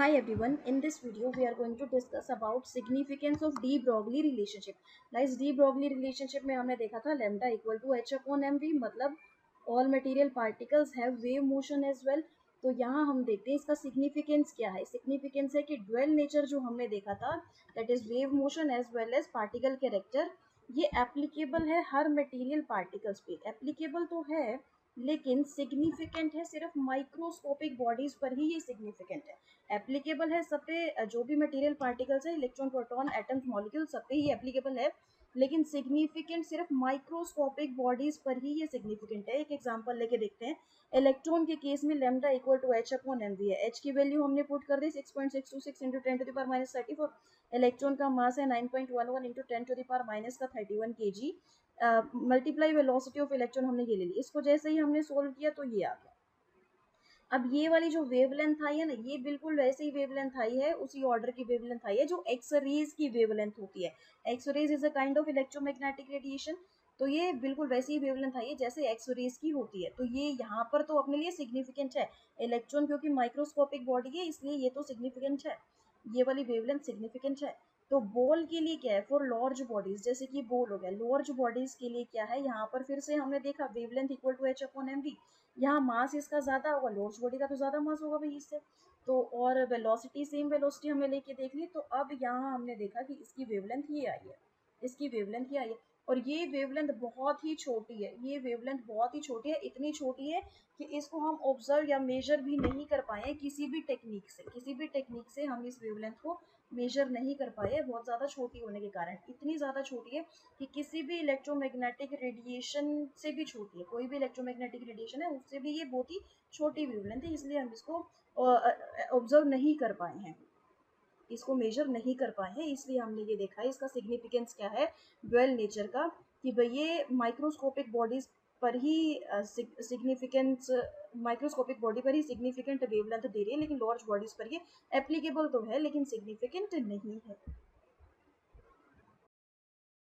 Hi everyone, in this video we are going to discuss about significance of de Broglie relationship. Guys, de Broglie relationship में हमने देखा था lambda equal to h upon mv, मतलब all material particles have wave motion as well. तो यहाँ हम देखते हैं इसका significance क्या है. significance है कि dual nature जो हमने देखा था, that is wave motion as well as particle character, ये applicable है हर material particles पे. applicable तो है लेकिन सिग्निफिकेंट है सिर्फ माइक्रोस्कोपिक बॉडीज पर ही ये सिग्निफिकेंट है. एप्लीकेबल है सब पे, जो भी मटेरियल पार्टिकल्स है, इलेक्ट्रॉन, प्रोटॉन, एटम्स, मॉलिक्यूल, सब पे ही एप्लीकेबल है, लेकिन सिग्निफिकेंट सिर्फ माइक्रोस्कोपिक बॉडीज पर ही ये सिग्निफिकेंट है. एक एग्जांपल लेके देखते हैं. इलेक्ट्रॉन के केस में lambda equal to H upon M V है. एच की वैल्यू हमने पुट कर दी 6.626 इंटू 10⁻⁻34. इलेक्ट्रॉन का मास है 9.11 into 10⁻⁻31 kg. Multiply velocity of electron हमने ये ले ली. इसको जैसे ही हमने सोल्व किया तो ये आ गया. अब ये वाली जो वेवलेंथ आई है ना, ये बिल्कुल वैसे ही वेवलेंथ आई है, उसी ऑर्डर की वेवलेंथ आई है जो एक्स रेज की वेवलेंथ होती है. X rays is a kind of electromagnetic radiation. तो ये बिल्कुल वैसी ही वेवलेंथ आई है जैसे एक्स रेज की होती है. तो ये यहाँ पर तो अपने लिए सिग्निफिकेंट है. इलेक्ट्रॉन क्योंकि माइक्रोस्कोपिक बॉडी है इसलिए ये तो सिग्निफिकेंट है, ये वाली वेवलेंथ सिग्निफिकेंट है. तो बोल के लिए क्या है, फॉर लार्ज बॉडीज, जैसे कि बोल हो गया, लार्ज बॉडीज के लिए क्या है, यहाँ पर फिर से हमने देखा wavelength equal to H upon M V. यहाँ मास इसका ज्यादा होगा, लार्ज बॉडी का तो ज्यादा मास होगा भाई इससे. तो और वेलोसिटी, सेम वेलोसिटी हमने लेके देख ली. तो अब यहाँ हमने देखा कि इसकी वेवलेंथ ये आई है, इसकी वेवलेंथ ये आई है. और ये वेवलेंथ बहुत ही छोटी है, ये वेवलेंथ बहुत ही छोटी है. इतनी छोटी है कि इसको हम ऑब्जर्व या मेजर भी नहीं कर पाए किसी भी टेक्निक से. किसी भी टेक्निक से हम इस वेवलेंथ को मेजर नहीं कर पाए, बहुत ज़्यादा छोटी होने के कारण. इतनी ज़्यादा छोटी है कि किसी भी इलेक्ट्रोमैग्नेटिक रेडिएशन से भी छोटी है. कोई भी इलेक्ट्रोमैग्नेटिक रेडिएशन है उससे भी ये बहुत ही छोटी वेवलेंथ है, इसलिए हम इसको ऑब्जर्व नहीं कर पाए हैं, इसको मेजर नहीं कर पाए हैं. इसलिए हमने ये देखा है इसका सिग्निफिकेंस क्या है ड्वेल नेचर का, कि भाई ये माइक्रोस्कोपिक बॉडीज पर ही सिग्निफिकेंस, माइक्रोस्कोपिक बॉडी पर ही सिग्निफिकेंट वेवलेंथ दे रही है, लेकिन लार्ज बॉडीज पर ये एप्लीकेबल तो है लेकिन सिग्निफिकेंट नहीं है.